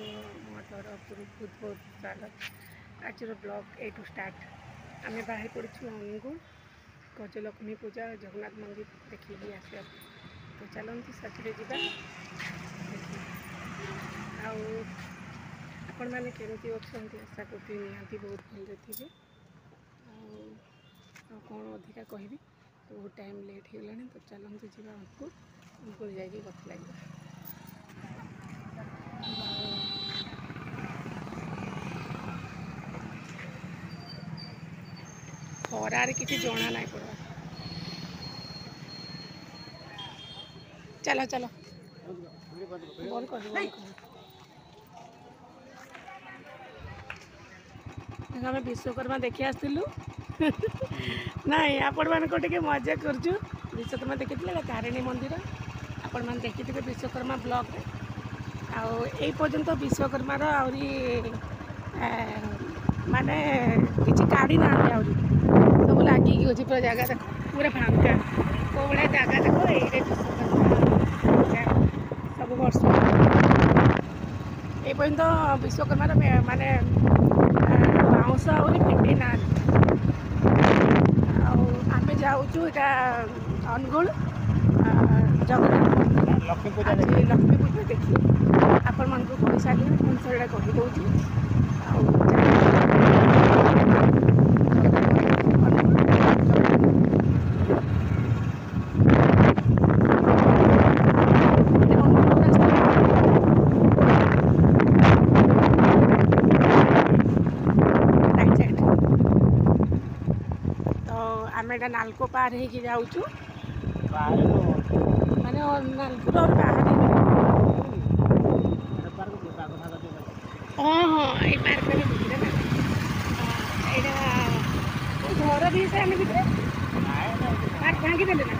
मो तरफ बहुत बहुत स्वागत। आज ब्लॉग ए टू स्टार्ट आम बाहर पड़ू अनुगुल गजलक्ष्मी पूजा जगन्नाथ मंदिर देखिए आसा तो चलती साथी जा आपण मैंने केमती अच्छा आशा करती निहाती बहुत भले थे कौन अधिका कहबी तो बहुत टाइम लेट हो गलानी तो चलते जा अनुकूल जाकि कथ लगे खरार किसी जना ना पड़ा चलो चलो बंद कर आम विश्वकर्मा देखी आसलु नाई आपण मान मजा कर विश्वकर्मा देखी तारिणी मंदिर आपण मैंने देखी थे विश्वकर्मा ब्लॉग आई पर्यंत विश्वकर्मार आहरी माने किसी काढ़ी ना आहरी सब लगे अच्छी पूरा जगह पूरा फांका कौ भाया जगह देखो ये विश्वकर्मा सब वर्ष ये पर्यंत विश्वकर्मार माने बाउंस आहरी फिटे ना आम जाऊँ इटा अनुगुल जगन्नाथ मंदिर लक्ष्मी पूजा देखी आपण मान को कही सारे मुझे कहीदे आम एटा नालको पार हो जाऊँ माने नालको और बाहर हाँ हाँ ये पार्क में भितर ना यहाँ घर भी से भितर पार्क भांगी देले ना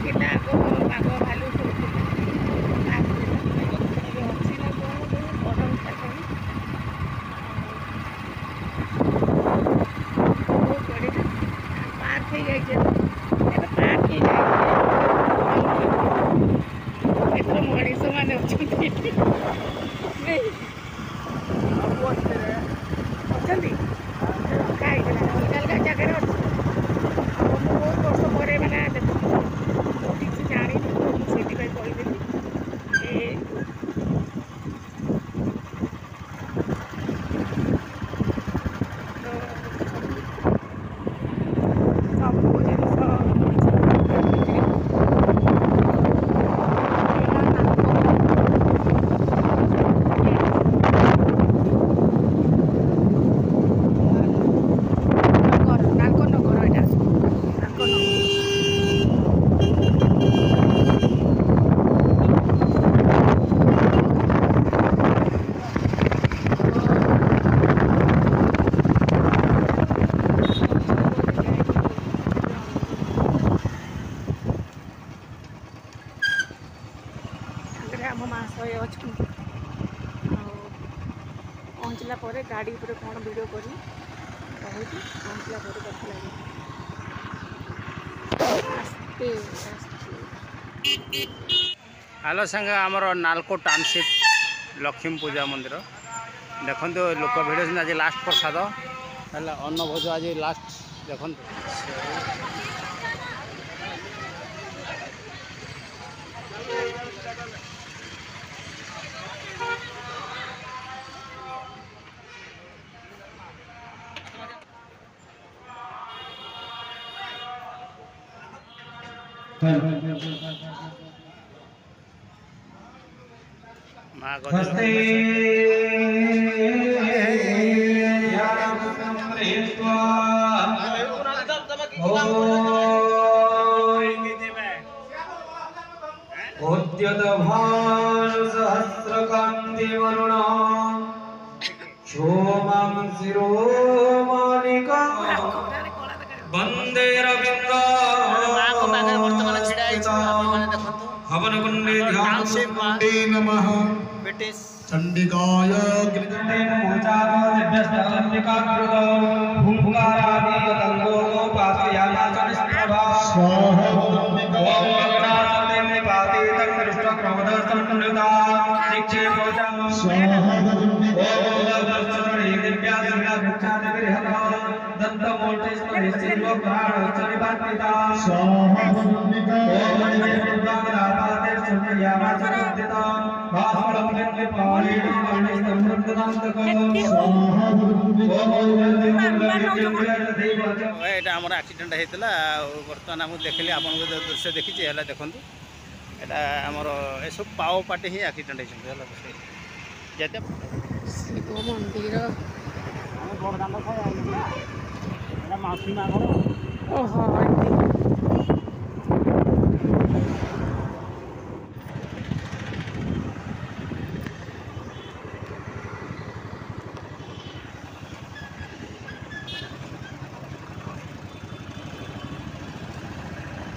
ये बाघ भालू सब अच्छी ना कौन पार्क हो जाए पार्क हो जाए मनीष मैंने अलग अलग जगह बहुत वर्ष पर मैंने ठीक से जानी से कहीदेवी आम महाशय अच्छा पहुँचला गाड़ी पर कौन वीडियो करी कहूँ पहुँचला कथ लगे हेलो संग आमर नालको टाउनशिप लक्ष्मी पूजा मंदिर देखो लोक भिड़ आज लास्ट प्रसाद है अन्न भोज आज लास्ट देखो सहस्रकांति वरुण सोमं शिरोमणिका वंदे रविंद्र हवन कुंडे ध्यान कुंडे नमः चंडिकाय गिरिजटे नमोचारो दिव्यस्तलम्बिकाकृत भूमकारादि तंगो पासयामा चनिष्प्रभा स्वाहा ओम गणासते निपाते तंगृष्ट क्रोधस्तंडुता शिक्षे पूजा এটা আমার আক্সিডেন্ট হয়েছিল বর্তমান আমি দেখলি আপনার দৃশ্য দেখিছি হলে দেখুন এটা আমার এসব পাও পাটে হি আক্সিডেন্ট হয়েছে হলে যেতে শিব মন্দির মাউসী মা ঘর ওহো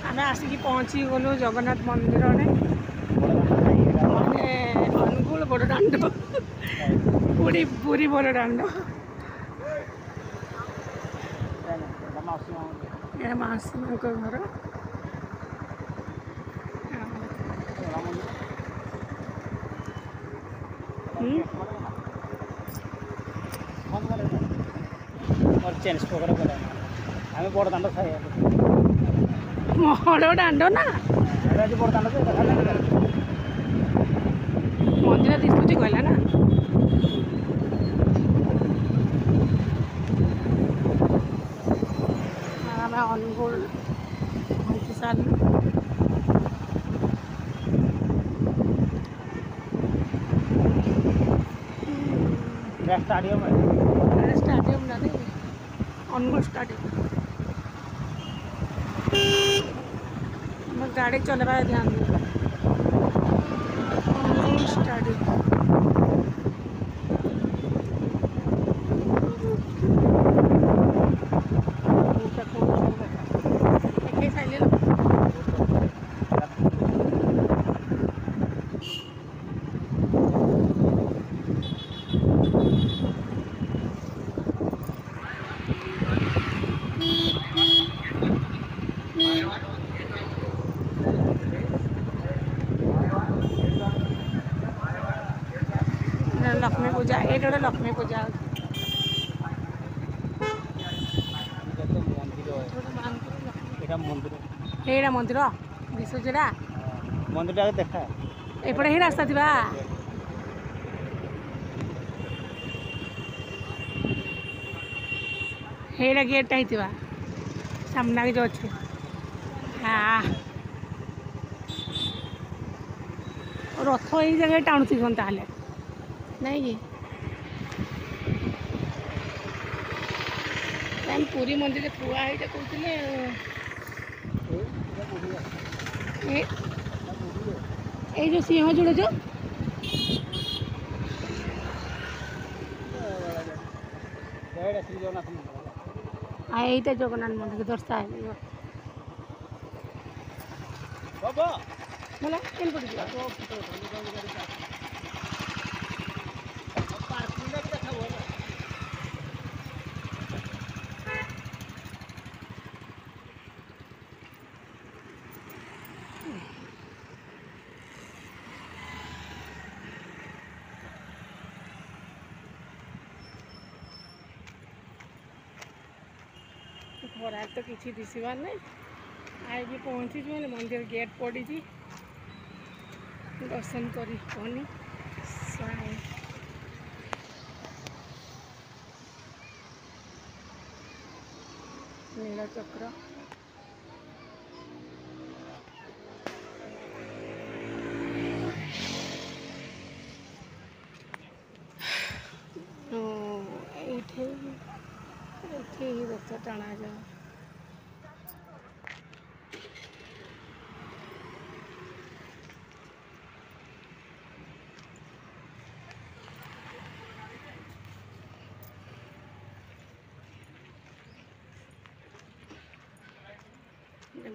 ଆମେ ଆସିକି ପହଞ୍ଚି ଗଲୁ ଜଗନ୍ନାଥ ମନ୍ଦିରରେ ମାନେ ଅନୁଗୁଳ ବଡ଼ ଦାଣ୍ଡ ପୁରୀ ବଡ଼ ଦାଣ୍ଡ ଏହା ମାଉସୀ ମାଙ୍କ ଘର ଚେଞ୍ଜ ପକଡ଼ ଆମେ ବଡ଼ ଦାଣ୍ଡ ଖାଇବା ବଡ଼ ଦାଣ୍ଡ ନା ବଡ଼ ଦାଣ୍ଡ ମନ୍ଦିର ଦିଶୁଛି କହିଲା ନା ଆମେ ଅନୁଗୁଳ ପହଞ୍ଚି ସାରିଲୁ ଷ୍ଟାଡ଼ିୟମ୍ ଷ୍ଟାଡ଼ିୟମ୍ ନା ଅନୁଗୁଳ ଷ୍ଟାଡ଼ିୟମ୍ गाड़ी चलवा ध्यान दिए स्टार्टिंग लक्ष्मी पूजा ये गोटे लक्ष्मी पूजा এইটা মন্দির দিশুছিটা মন্দিরটা দেখা এপটে হি রাস্তা থিবা এইটা গেটটা হইতিবা সামনাকে যে ଅଛି ରଥ ଏଇ ଜାଗାରେ ଟାଣୁଥିବନ୍ ତାହେଲେ ନାଇଁ କି ଆମେ ପୁରୀ ମନ୍ଦିରରେ ଥୁଆ ହେଇଟା କହୁଥିଲେ ଏଇ ଯେଉଁ ସିଂହ ଯୋଡ଼ ଯେଉଁ এইটা জগন্নাথ মন্দির দর্শা ହେଇଯିବ मला କେନ୍ ପଡ଼ିଯିବ ଖରାରେ ତ କିଛି ଦିଶିବାର ନାହିଁ ଆଇକି ପହଞ୍ଚିଛୁ ମାନେ ମନ୍ଦିର ଗେଟ୍ ପଡ଼ିଛି ଦର୍ଶନ କରି ହବନି ନୀଳଚକ୍ର এইଠି ହିଁ ରଥ ଟଣାଯାଏ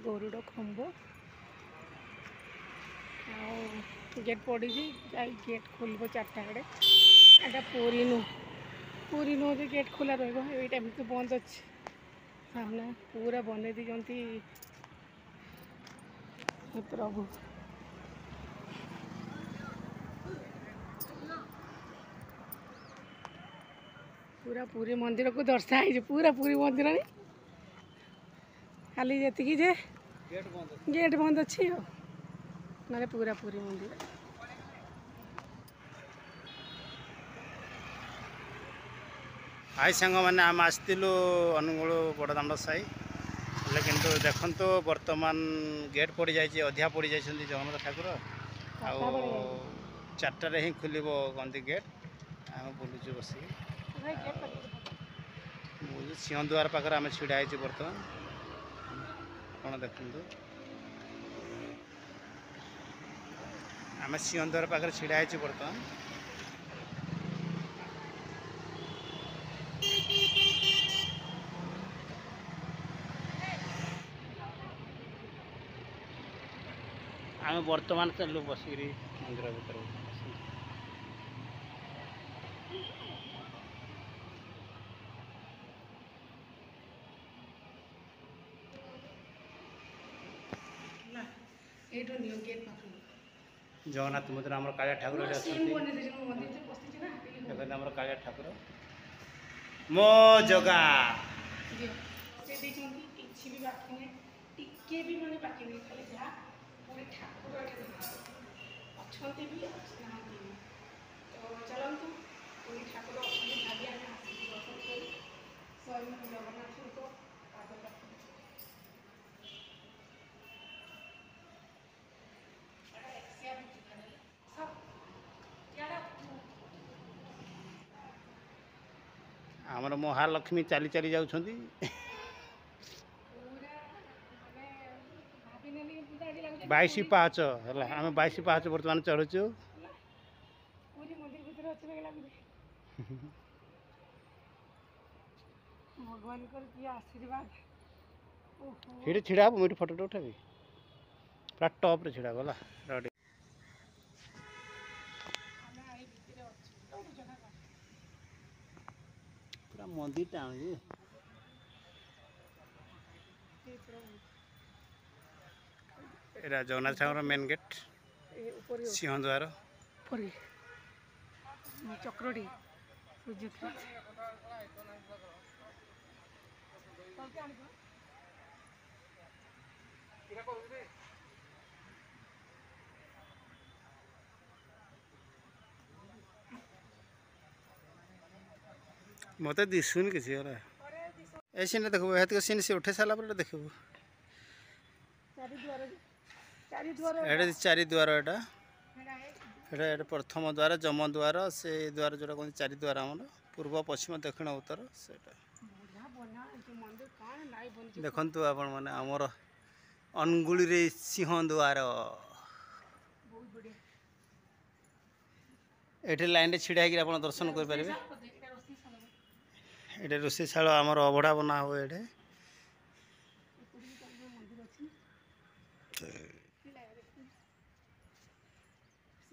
ଗରୁଡ଼ ଖମ୍ବ ଆଉ ଗେଟ୍ ପଡ଼ିଛି ଯାଇ ଗେଟ୍ ଖୋଲିବ 4ଟା ବେଳେ ଏଇଟା ପୁରୀ ନୁହଁ ଯେ ଗେଟ୍ ଖୋଲା ରହିବ ଏଇଟା ଏମିତି ବନ୍ଦ ଅଛି ସାମ୍ନା ପୁରା ବନେଇ ଦେଇଛନ୍ତି ପ୍ରଭୁ पूरा पूरी मंदिर को दर्शाई पूरा पूरी मंदिर नहीं खाली जी जे गेट बंद अच्छी हो ना पूरा पूरी मंदिर हाई सांग मैंने आम आसलु अनुगुल बड़दाण्ड साई लेकिन देखो बर्तमान गेट पड़ जाए अधा पड़ जा जगन्नाथ ठाकुर आठटार ही खोल गंदी गेट आम बुलूँ बस सिंहद्वार पाखे आम ढड़ा है बर्तमान आप देखु आम सिंहद्वार पाखे ढड़ा है बर्तमान आम बर्तमान चलू बसिक मंदिर भर जगन्नाथ मंदिर आम कालिया ठाकुर देखते आम कालिया ठाकुर मो जगा आमर महालक्ष्मी चली चली जाउछंती बाईसी पाँच है आम 22 पाँच बर्तमान चढ़ुचु भगवान की आशीर्वाद ये छिड़ा मुझे फोटो उठाबी पूरा टॉप रे छिड़ा गला पूरा मंदिर टाण एरा जगन्नाथ ठाकुर मेन गेट सिंहद्वार चक्रटी मत दिशुन किसी ए सीन देखो ये सीन से उठे सारा पर देखो एटा चारि द्वार एटा एटा प्रथम द्वार जम द्वार से द्वार जोटा कहते चारि द्वार आमर पूर्व पश्चिम दक्षिण उत्तर से देखु आपण मैंने आमर अनुगुल सिंहद्वार ये लाइन छिड़ा है आप दर्शन करें ये रोषेशाल आमर अभड़ा बना हुए ये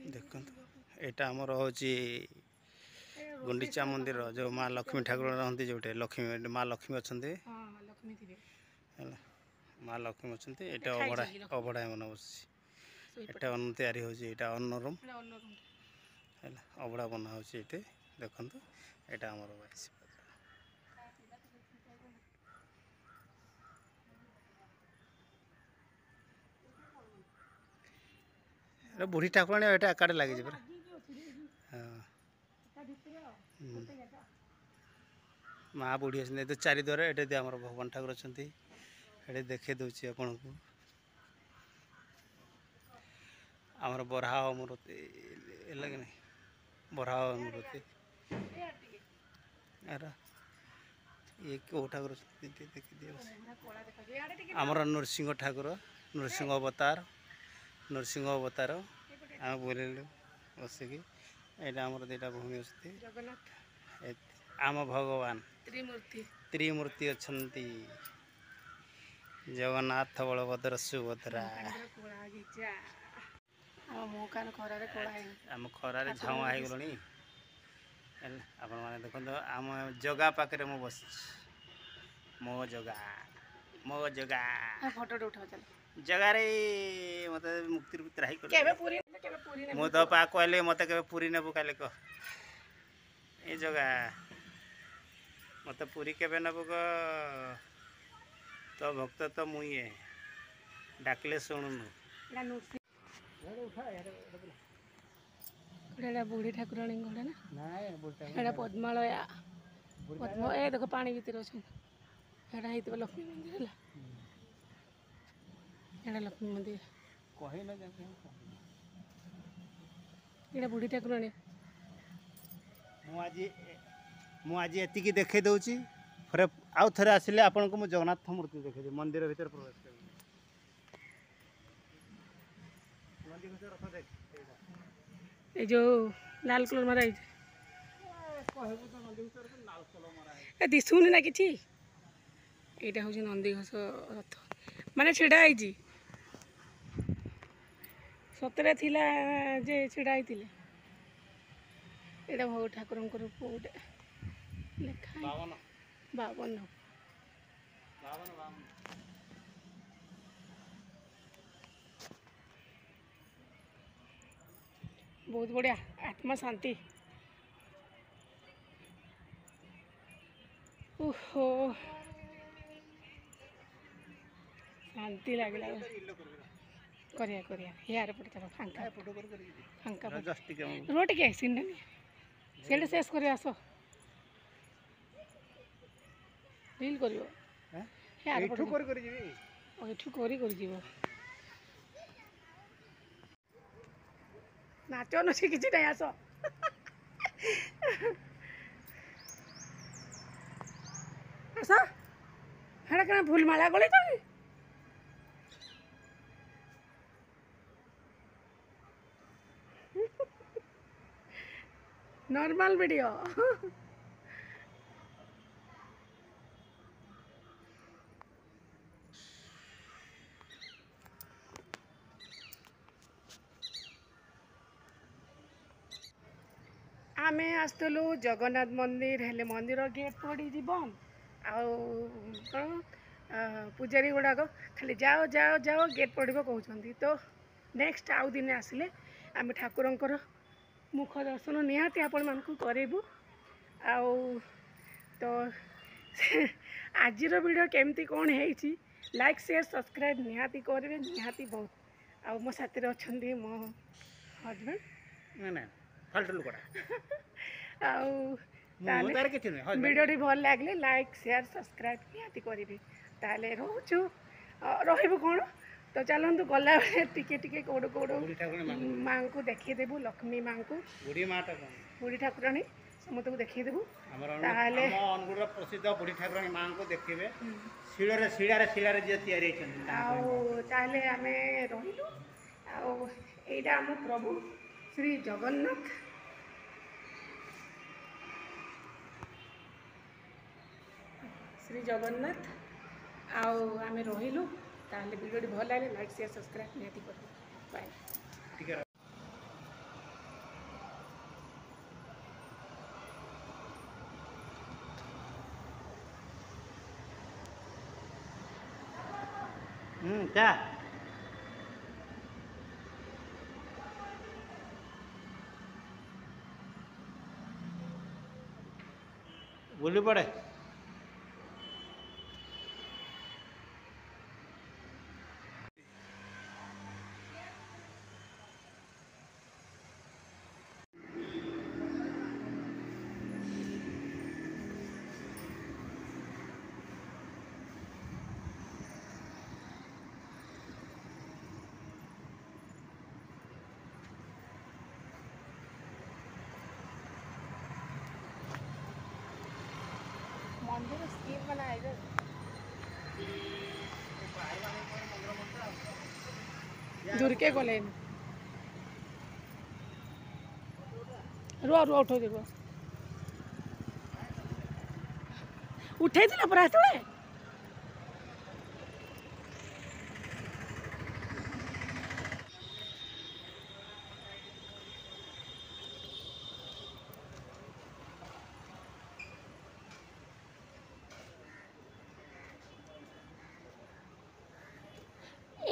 देखो यहाँ आमर हूँ गुंडीचा मंदिर जो माँ लक्ष्मी ठाकुर रहती जो लक्ष्मी माँ लक्ष्मी अच्छा माँ लक्ष्मी अच्छा यहाँ अभड़ा अभड़ा मन बस यहाँ अन्न तैयारी हो अन्न रूम अभड़ा बना हो देखु यहाँ आमर 22 बुढ़ी ठाकुराणी ये आकाड़े लगे पूरा हाँ माँ बुढ़ी अच्छे तो चारि द्वार ये आम भगवान ठाकुर अच्छा ये देखे दूसरी आपन को आमर बराह मूर्ति लगे नहीं बराह मूर्ति अरे ये क्यों ठाकुर देखी आमर नृसिंह ठाकुर नृसिंह अवतार आम बोलू बसिक यहाँ आमर दुटा भूमि अच्छी आम भगवान त्रिमूर्ति अच्छा जगन्नाथ बलभद्र सुभद्रा आम खरारे झाऊँ हो गलि आपण मैंने देखो आम जगह पाखे मु बस मो जगह फोटो उठा चल जगार मत मुक्ति त्राही कर मु तो पा कहले मत के पूरी नेबू कहले कह ये जगह मत पूरी केबे नब तो भक्त तो मुई डाकले शुणुनु बुढ़ी ठाकुराणी घोड़ा ना एटा पद्मालया पद्म ए देख पानी भीतर अच्छा एटा होता लक्ष्मी मंदिर है एटा लक्ष्मी मंदिर एटा बुढ़ी ठाकुराणी मुझे एतिकी देखे दूची फिर आउ थे आसिले आपन को मु जगन्नाथ मूर्ति देखे मंदिर भीतर प्रवेश कर ये जो लाल कलर मारा दिशुनि ना कि यहाँ हूँ नंदीघोष रथ माने छिड़ा है सतरे थिला जे छिड़ा होते यहाँ भोग ठाकुर रूप गोटे लेखा बावन बहुत बढ़िया आत्मा शांति ओहो शांति लगे करिया करिया यार पड़ता फांका फांका रोटी क्या सीन से शेष कर आस रील कर नाच नची कि नहीं आस आस हेड़ा क्या भूल माला गले नॉर्मल वीडियो आमे आसलु जगन्नाथ मंदिर हेले मंदिर गेट पड़ी बंद आउ पूजारी गुड़ाक खाली जाओ जाओ जाओ गेट पड़ो कहते तो नेक्स्ट आउ दिन आसिले आम ठाकुरंकर मुख दर्शन निहाती आपण मानकु करेबु आउ तो आजिर वीडियो केमती कौन है लाइक शेयर सब्सक्राइब निहाती करेंगे निहाती बहुत आउ मो साथी अच्छा मो हजबैंड वीडियो भल लगे लाइक शेयर सब्सक्राइब निहाती करेंगे ताले रोचु रही कौन तो चलतु गला टिके टिके कौड़ कौड़ माँ को देखीदेबू लक्ष्मी माँ को बुढ़ी ठाकुराणी समस्त को देखीदेबू प्रसिद्ध बुढ़ी ठाकुराणी माँ को देखिए शिड़े शिड़ारे शिड़ारे जी तैयारी ताले आम रहीलु आईटा आम प्रभु श्री जगन्नाथ आउ आम रहीलु ताले वीडियो भल लगे लाइक शेयर सब्सक्राइब निहाती कर बाय क्या बोली पड़े मंदिर स्कीम बना दूर के गले रुआ रुआ उठो दे उठे पूरा हेतु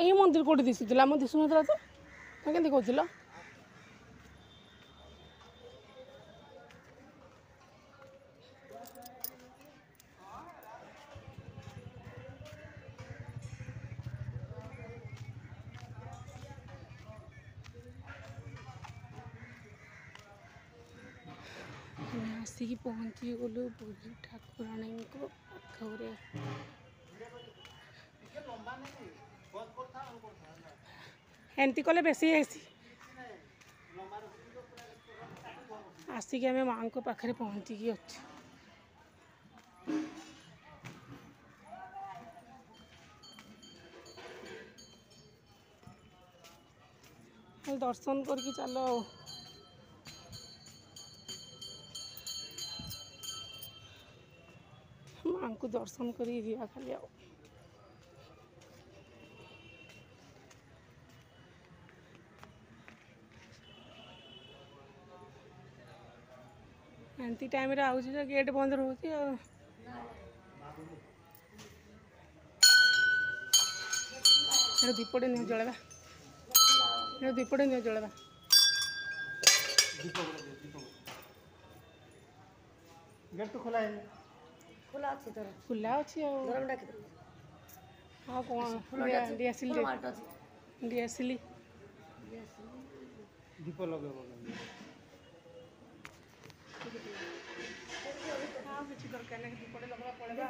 यही मंदिर कौटी दिशुला मैं दिशु ना तो केमती कहल ଆମେ ଆସିକି ପହଞ୍ଚି ଗଲୁ ବୁଢ଼ୀ ଠାକୁରାଣୀଙ୍କ ପାଖରେ। ଏମିତି କଲେ ବେଶୀ ହେସି। ଆସିକି ଆମେ ମାଆଙ୍କ ପାଖରେ ପହଞ୍ଚିକି ଅଛୁ। ଦର୍ଶନ କରିକି ଚାଲ ଆଉ। ମାଆଙ୍କୁ ଦର୍ଶନ କରିକି ଯିବା ଖାଲି ଆଉ। ଏମିତି ଟାଇମ୍ରେ ଆଉଛି ଯେ ଗେଟ୍ ବନ୍ଦ ରହୁଛି ଆଉ। ଦୀପଟେ ନିଅ ଜଳେଇବା। ଦୀପଟେ ନିଅ ଜଳେଇବା। ଗେଟ୍ ତ ଖୋଲା ହେଇନି। ଖୋଲା ଅଛି ଆଉ। ହଁ କ'ଣ ଦିଆସିଲି ଦୀପ ଲଗେଇବ କିଛି ଦରକାର ନାହିଁ। ଦୀପଟେ ଲଗେଇବା ପଳେଇବା।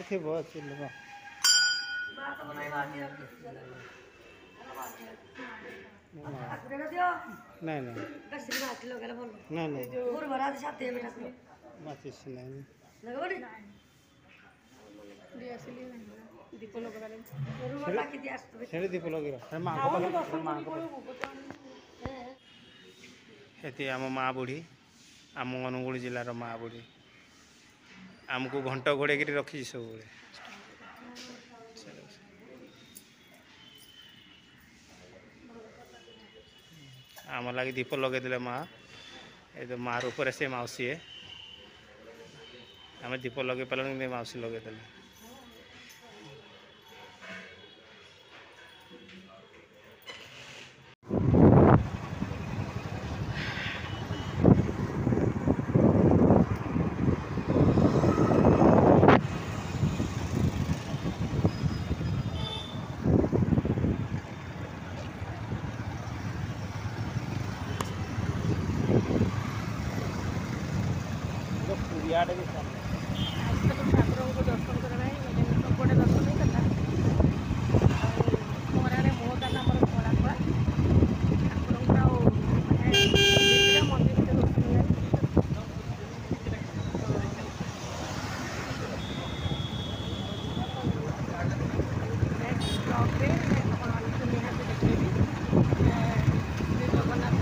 ଥିବ ଅଛି ଲୋକ ନାଇଁ ନାଇଁ ମାଚିସ୍ ନାହିଁ। ଦୀପ ଲଗେଇବା ସେଠି ଦୀପ ଲଗେଇବା ଏଠି ଆମ ମା ବୁଢ଼ୀ, ଆମ ଅନୁଗୁଳ ଜିଲ୍ଲାର ମା ବୁଢ଼ୀ ଆମକୁ ଘଣ୍ଟ ଘୋଡ଼େଇକିରି ରଖିଛି ସବୁବେଳେ। ଆମ ଲାଗି ଦୀପ ଲଗେଇଦେଲେ ମା। ଏ ତ ମା ରୂପରେ ସେ ମାଉସୀ। ଆମେ ଦୀପ ଲଗେଇ ପାରିଲୁନି କିନ୍ତୁ ମାଉସୀ ଲଗେଇଦେଲେ। ପୁରିଆଡ଼େ ବି ଠାକୁରଙ୍କୁ ଦର୍ଶନ କରିବା ପାଇଁ ସବୁପଟେ ଦର୍ଶନ ହେଇଥିଲା। ଆଉ ଖରାରେ ବହୁତ ଆମର କଳା କଳା ଠାକୁରଙ୍କୁ ଆଉ ମନ୍ଦିର ଭିତରେ ଦର୍ଶନ ନେକ୍ସଟ ବ୍ଲଗ୍ରେ ଆପଣମାନଙ୍କୁ ନିହାତି ଦେଖେଇବି ଶ୍ରୀ ଜଗନ୍ନାଥ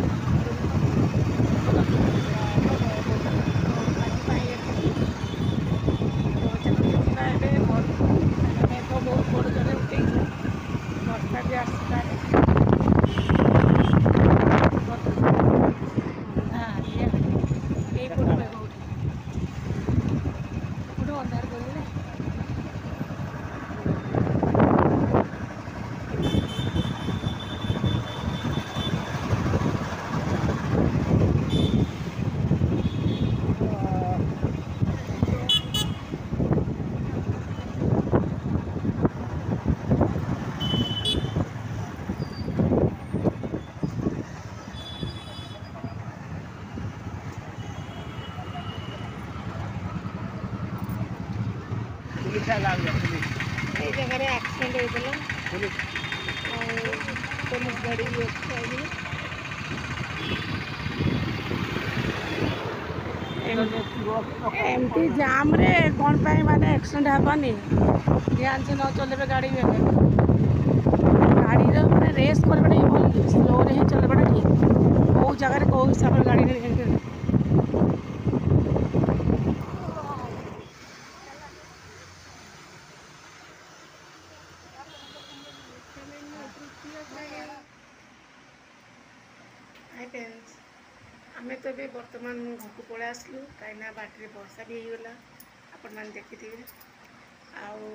ବହୁତ ବଡ଼ ଜୋରେ ଉଠେଇଛି। ବର୍ଷା ବି ଆସିପାରେ। ଏଇପଟୁ ମେଘ ଉଠେଇଛି। ଅନ୍ଧାର କରିଲେ এই জায়গায় আক্সিডেন্ট হয়েছিল। পুলিশ গাড়ি ବି ଅଛି ଏମିତି ଜାମ୍ରେ କ'ଣ ପାଇଁ ମାନେ ଆକ୍ସିଡେଣ୍ଟ ହେବନି। ଧ୍ୟାନ ସେ ନ ଚଲେଇବେ ଗାଡ଼ି ଗାଡ଼ିର ମାନେ ରେସ୍ କରିବାଟା ହିଁ ଭଲ। ସ୍ଲୋରେ ହିଁ ଚଲେଇବାଟା ଠିକ୍। କେଉଁ ଜାଗାରେ କେଉଁ ହିସାବରେ ଗାଡ଼ିରେ ଆମେ ତ ଏବେ ବର୍ତ୍ତମାନ ଘରକୁ ପଳେଇ ଆସିଲୁ। କାହିଁକିନା ବାଟରେ ବର୍ଷା ବି ହେଇଗଲା, ଆପଣମାନେ ଦେଖିଥିବେ। ଆଉ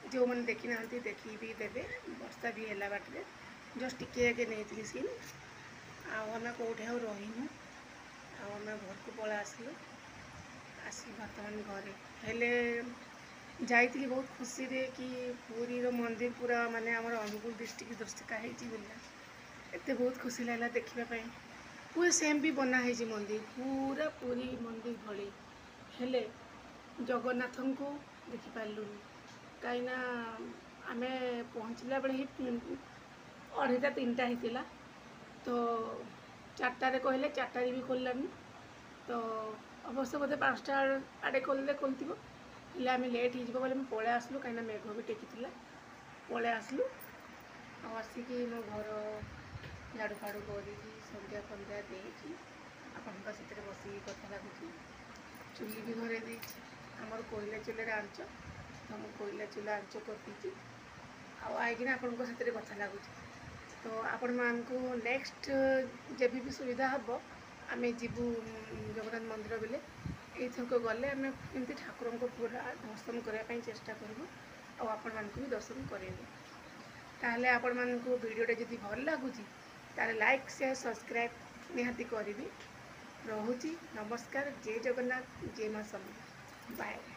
ଯେଉଁମାନେ ଦେଖିନାହାନ୍ତି ଦେଖିକି ବି ଦେବେ। ବର୍ଷା ବି ହେଲା ବାଟରେ, ଜଷ୍ଟ ଟିକେ ଆଗେ ନେଇଥିଲି ସିନ୍। ଆଉ ଆମେ କେଉଁଠି ଆଉ ରହିନୁ, ଆଉ ଆମେ ଘରକୁ ପଳେଇ ଆସିଲୁ। ଆସି ବର୍ତ୍ତମାନ ଘରେ ହେଲେ ଯାଇଥିଲି ବହୁତ ଖୁସିରେ କି ପୁରୀର ମନ୍ଦିର ପୁରା ମାନେ ଆମର ଅନୁଗୁଳ ଡିଷ୍ଟ୍ରିକ୍ଟ ଦର୍ଶିକା ହେଇଛି ବୋଲି ଏତେ ବହୁତ ଖୁସି ଲାଗିଲା ଦେଖିବା ପାଇଁ। ପୁରା ସେମ୍ ବି ବନା ହେଇଛି ମନ୍ଦିର ପୁରା ପୁରୀ ମନ୍ଦିର ଭଳି, ହେଲେ ଜଗନ୍ନାଥଙ୍କୁ ଦେଖିପାରିଲୁନି କାହିଁକିନା ଆମେ ପହଞ୍ଚିଲା ବେଳେ ହିଁ 2:30 3ଟା ହେଇଥିଲା। ତ 4টাରେ କହିଲେ 4টাରେ ବି ଖୋଲିଲାନି। ତ ଅବଶ୍ୟ ବୋଧେ 5ଟା ଆଡ଼େ ଖୋଲିଥିବ, ହେଲେ ଆମେ ଲେଟ୍ ହେଇଯିବ ବୋଲି ଆମେ ପଳେଇ ଆସିଲୁ କାହିଁକିନା ମେଘ ବି ଟେକିଥିଲା। ପଳେଇ ଆସିଲୁ ଆଉ ଆସିକି ମୋ ଘର ଝାଡ଼ୁ ଫାଡ଼ୁ କରିକି ସନ୍ଧ୍ୟା ଫନ୍ଧ୍ୟା ଦେଇକି ଆପଣଙ୍କ ସେଥିରେ ବସିକି କଥା ଲାଗୁଛି। ଚୁଲି ବି ଘରେ ଦେଇଛି, ଆମର କୋଇଲା ଚୁଲାରେ ଆଞ୍ଚ, ତ ମୁଁ କୋଇଲା ଚୁଲା ଆଞ୍ଚ କରିଦେଇଛି ଆଉ ଆଇକିନା ଆପଣଙ୍କ ସେଥିରେ କଥା ଲାଗୁଛି। ତ ଆପଣମାନଙ୍କୁ ନେକ୍ସଟ ଯେବେ ବି ସୁବିଧା ହେବ ଆମେ ଯିବୁ ଜଗନ୍ନାଥ ମନ୍ଦିର ବେଲେ। ଏଇଥରକ ଗଲେ ଆମେ ଏମିତି ଠାକୁରଙ୍କୁ ପୁରା ଦର୍ଶନ କରିବା ପାଇଁ ଚେଷ୍ଟା କରିବୁ ଆଉ ଆପଣମାନଙ୍କୁ ବି ଦର୍ଶନ କରାଇବୁ। ତାହେଲେ ଆପଣମାନଙ୍କୁ ଭିଡ଼ିଓଟା ଯଦି ଭଲ ଲାଗୁଛି ତାହେଲେ ଲାଇକ୍ ସେୟାର ସବସ୍କ୍ରାଇବ୍ ନିହାତି କରିବି। ରହୁଛି, ନମସ୍କାର, ଜୟ ଜଗନ୍ନାଥ, ଜୟ ମା ସମଲେଇ, ବାଏ।